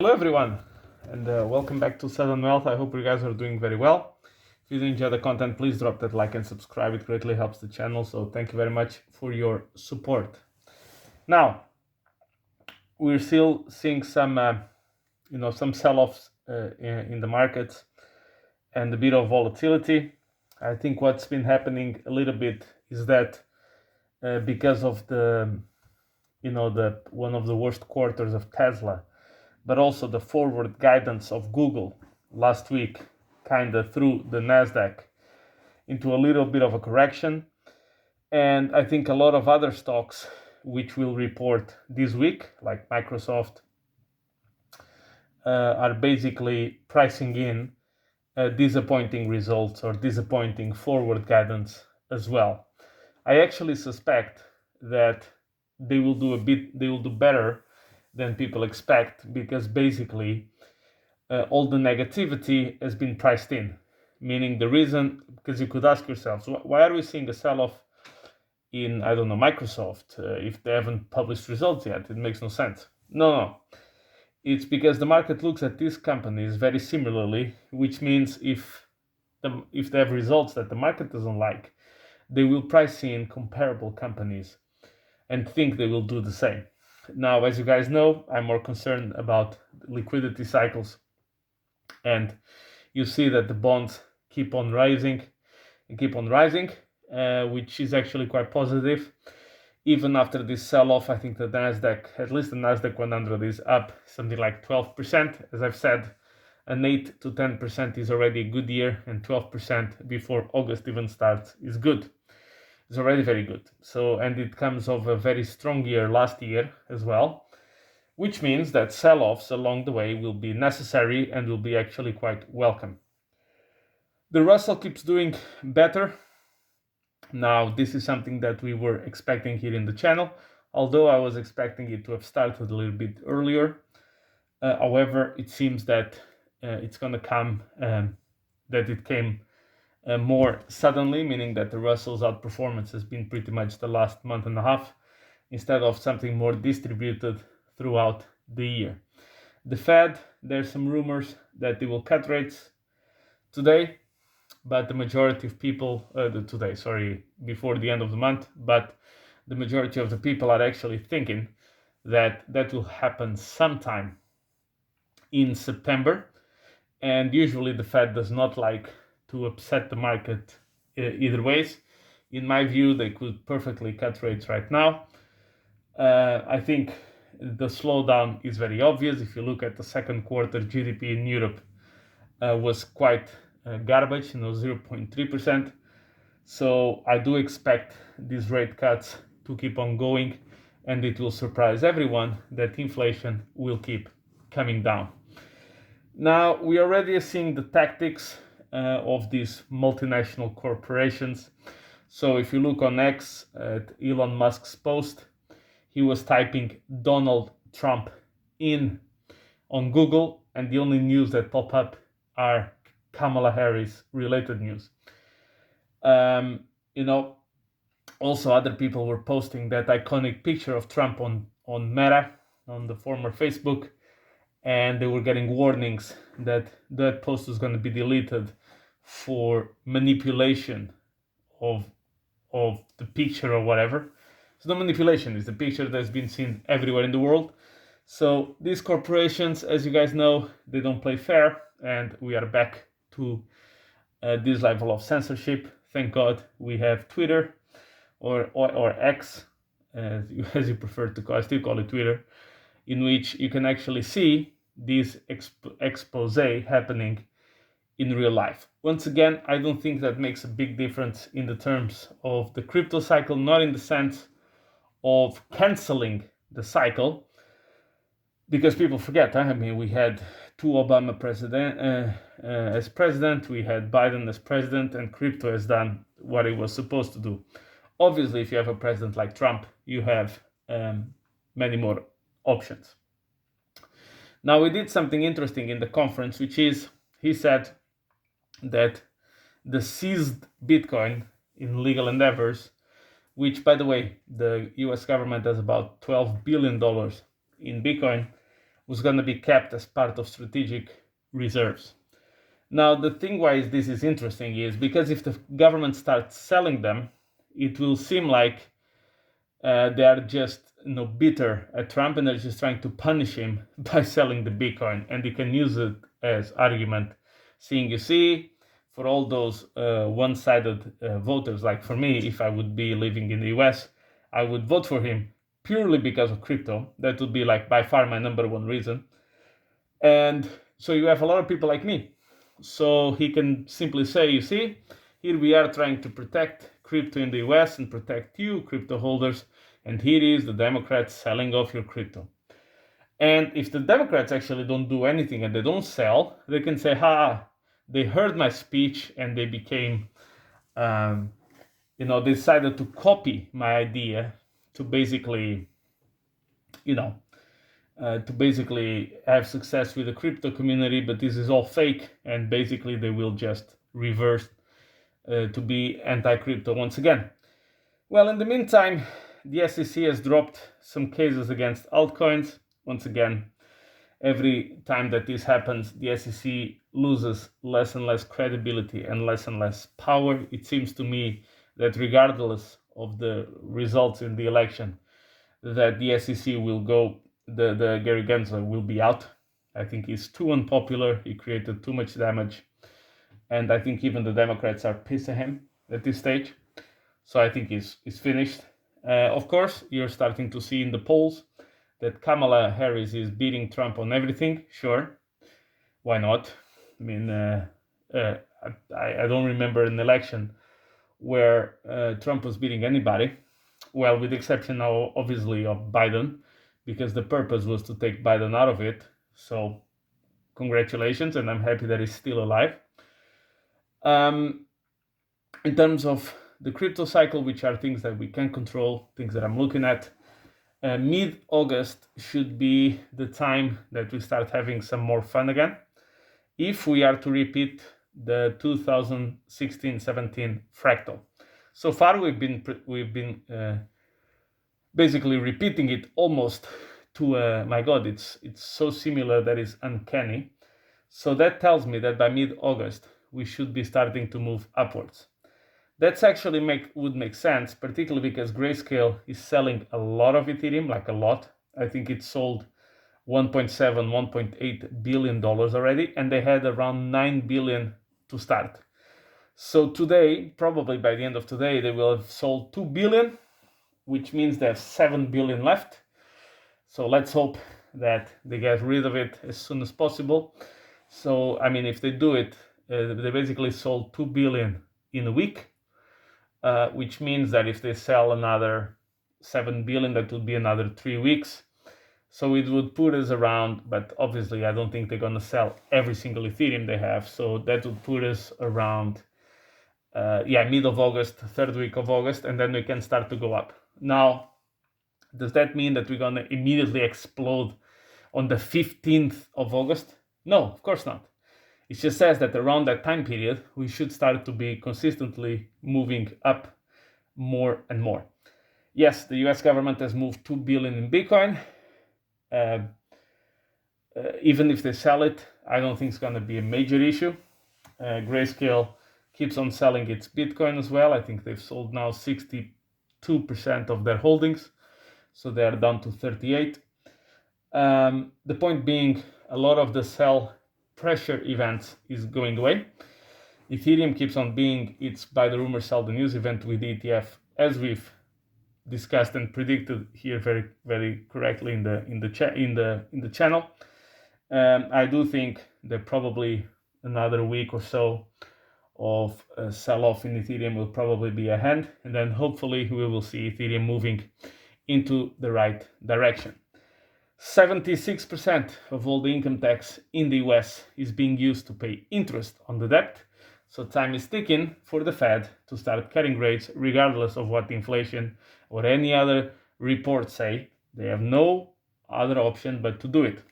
Hello everyone, and welcome back to Southern Wealth. I hope you guys are doing very well. If you enjoy the content, please drop that like and subscribe. It greatly helps the channel, so thank you very much for your support. Now, we're still seeing some sell-offs in the markets and a bit of volatility. I think what's been happening a little bit is that because of the one of the worst quarters of Tesla, but also the forward guidance of Google last week kind of threw the Nasdaq into a little bit of a correction. And I think a lot of other stocks which will report this week, like Microsoft, are basically pricing in disappointing results or disappointing forward guidance as well. I actually suspect that they will do better than people expect, because basically all the negativity has been priced in. Meaning the reason, because you could ask yourselves, why are we seeing a sell-off in, I don't know, Microsoft if they haven't published results yet? It makes no sense. No. It's because the market looks at these companies very similarly, which means if they have results that the market doesn't like, they will price in comparable companies and think they will do the same. Now, as you guys know, I'm more concerned about liquidity cycles, and you see that the bonds keep on rising, which is actually quite positive. Even after this sell-off, I think the Nasdaq, at least the Nasdaq 100, is up something like 12%. As I've said, an 8 to 10% is already a good year, and 12% before August even starts is good. It's already very good. So, and it comes of a very strong year last year as well, which means that sell-offs along the way will be necessary and will be actually quite welcome. The Russell keeps doing better. Now, this is something that we were expecting here in the channel, although I was expecting it to have started a little bit earlier. However, it seems that it's going to come, that it came more suddenly, meaning that the Russell's outperformance has been pretty much the last month and a half, instead of something more distributed throughout the year. The Fed, there's some rumors that they will cut rates today, but the majority of people, before the end of the month, but the majority of the people are actually thinking that that will happen sometime in September. And usually the Fed does not like to upset the market either ways. In my view, they could perfectly cut rates right now. I think the slowdown is very obvious. If you look at the second quarter, GDP in Europe was quite garbage, 0.3%. So I do expect these rate cuts to keep on going, and it will surprise everyone that inflation will keep coming down. Now, we already are seeing the tactics of these multinational corporations. So if you look on X at Elon Musk's post, he was typing Donald Trump in on Google, and the only news that pop up are Kamala Harris related news. Also other people were posting that iconic picture of Trump on Meta, on the former Facebook, and they were getting warnings that that post was going to be deleted for manipulation of the picture or whatever. So the manipulation is the picture that's been seen everywhere in the world. So these corporations, as you guys know, they don't play fair, and we are back to this level of censorship. Thank God we have Twitter or X, as you prefer to call it. I still call it Twitter, in which you can actually see this expose happening in real life. Once again, I don't think that makes a big difference in the terms of the crypto cycle, not in the sense of canceling the cycle, because people forget. I mean, we had two Obama as president, we had Biden as president, and crypto has done what it was supposed to do. Obviously, if you have a president like Trump, you have many more options. Now, we did something interesting in the conference, which is, he said that the seized Bitcoin in legal endeavors, which, by the way, the US government has about $12 billion in Bitcoin, was going to be kept as part of strategic reserves. Now, the thing why this is interesting is because if the government starts selling them, it will seem like they are just bitter at Trump and they're just trying to punish him by selling the Bitcoin, and they can use it as argument, saying, you see, for all those one-sided voters, like for me, if I would be living in the US, I would vote for him purely because of crypto. That would be like by far my number one reason. And so you have a lot of people like me. So he can simply say, you see, here we are trying to protect crypto in the US and protect you, crypto holders, and here is the Democrats selling off your crypto. And if the Democrats actually don't do anything and they don't sell, they can say, they heard my speech and they became, they decided to copy my idea to basically, to basically have success with the crypto community, but this is all fake, and basically they will just reverse to be anti-crypto once again. Well, in the meantime, the SEC has dropped some cases against altcoins. Once again, every time that this happens, the SEC loses less and less credibility and less power. It seems to me that regardless of the results in the election, that the SEC will go, the Gary Gensler will be out. I think he's too unpopular. He created too much damage. And I think even the Democrats are pissed at him at this stage. So I think he's finished. Of course, you're starting to see in the polls that Kamala Harris is beating Trump on everything. Sure, why not? I mean, I don't remember an election where Trump was beating anybody. Well, with the exception now, obviously, of Biden, because the purpose was to take Biden out of it. So congratulations, and I'm happy that he's still alive. In terms of the crypto cycle, which are things that we can control, things that I'm looking at, mid-August should be the time that we start having some more fun again. If we are to repeat the 2016-17 fractal. So far, we've been basically repeating it almost to my God, it's so similar that it's uncanny. So that tells me that by mid-August we should be starting to move upwards. That's actually would make sense, particularly because Grayscale is selling a lot of Ethereum, like a lot. I think it sold $1.7, $1.8 billion already, and they had around 9 billion to start. So today, probably by the end of today, they will have sold 2 billion, which means they have 7 billion left. So let's hope that they get rid of it as soon as possible. So, I mean, if they do it, they basically sold 2 billion in a week, which means that if they sell another 7 billion, that would be another 3 weeks. So it would put us around, but obviously I don't think they're going to sell every single Ethereum they have. So that would put us around, mid of August, third week of August, and then we can start to go up. Now, does that mean that we're going to immediately explode on the 15th of August? No, of course not. It just says that around that time period, we should start to be consistently moving up more and more. Yes, the US government has moved 2 billion in Bitcoin. Even if they sell it, I don't think it's going to be a major issue. Grayscale keeps on selling its Bitcoin as well. I think they've sold now 62% of their holdings, so they are down to 38. The point being, a lot of the sell pressure events is going away. Ethereum keeps on being its buy the rumor, sell the news event with the ETF, as we've discussed and predicted here very, very correctly in the channel. I do think that probably another week or so of sell-off in Ethereum will probably be ahead, and then hopefully we will see Ethereum moving into the right direction. 76% of all the income tax in the US is being used to pay interest on the debt. So time is ticking for the Fed to start cutting rates regardless of what inflation or any other reports say. They have no other option but to do it.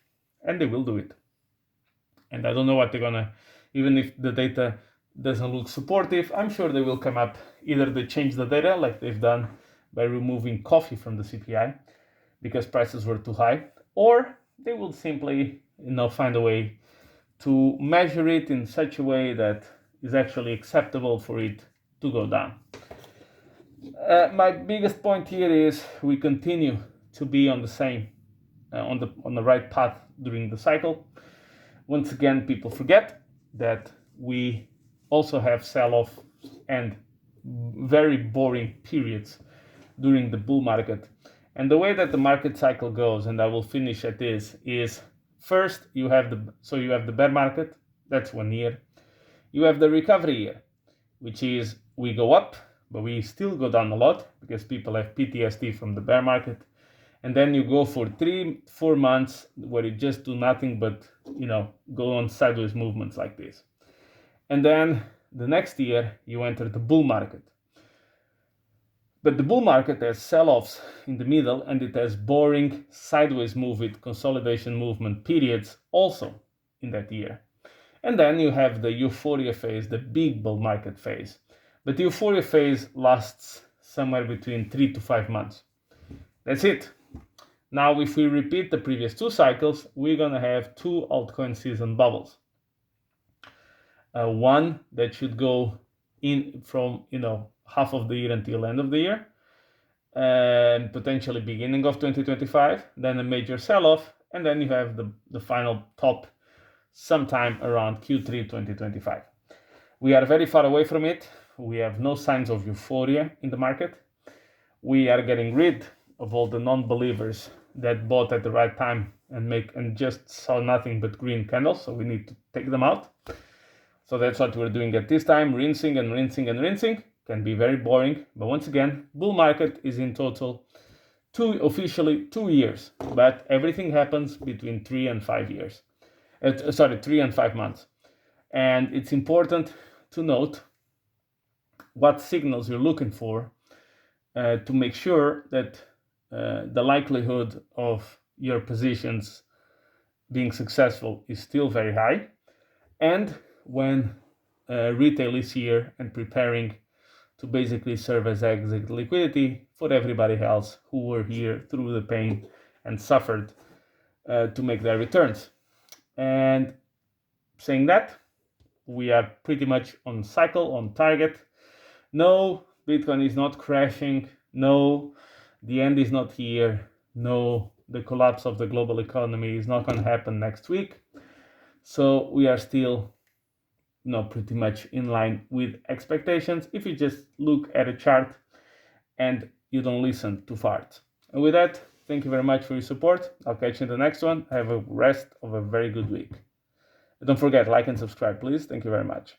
And they will do it. And I don't know what they're gonna, even if the data doesn't look supportive, I'm sure they will come up. Either they change the data like they've done by removing coffee from the CPI because prices were too high, or they will simply, find a way to measure it in such a way that is actually acceptable for it to go down. My biggest point here is we continue to be on the same, on the right path during the cycle. Once again, people forget that we also have sell-off and very boring periods during the bull market. And the way that the market cycle goes, and I will finish at this, is first you have the bear market, that's 1 year. You have the recovery year, which is we go up, but we still go down a lot because people have PTSD from the bear market. And then you go for 3-4 months where you just do nothing but go on sideways movements like this. And then the next year you enter the bull market. But the bull market has sell-offs in the middle, and it has boring sideways consolidation movement periods also in that year. And then you have the euphoria phase, the big bull market phase. But the euphoria phase lasts somewhere between 3 to 5 months. That's it. Now, if we repeat the previous 2 cycles, we're going to have 2 altcoin season bubbles. One that should go in from, half of the year until end of the year, and potentially beginning of 2025, then a major sell-off, and then you have the final top sometime around Q3 2025. We are very far away from it. We have no signs of euphoria in the market. We are getting rid of all the non-believers that bought at the right time and just saw nothing but green candles, so we need to take them out. So that's what we're doing at this time, rinsing and rinsing and rinsing. Can be very boring, but once again, bull market is in total officially 2 years, but everything happens between 3 and 5 years. 3 and 5 months. And it's important to note what signals you're looking for to make sure that the likelihood of your positions being successful is still very high. And when retail is here and preparing to basically serve as exit liquidity for everybody else who were here through the pain and suffered to make their returns. And saying that, we are pretty much on cycle, on target. No, Bitcoin is not crashing. No, the end is not here. No, the collapse of the global economy is not going to happen next week. So we are still pretty much in line with expectations if you just look at a chart and you don't listen to farts. And with that, thank you very much for your support. I'll catch you in the next one. Have a rest of a very good week. Don't forget, like and subscribe, please. Thank you very much.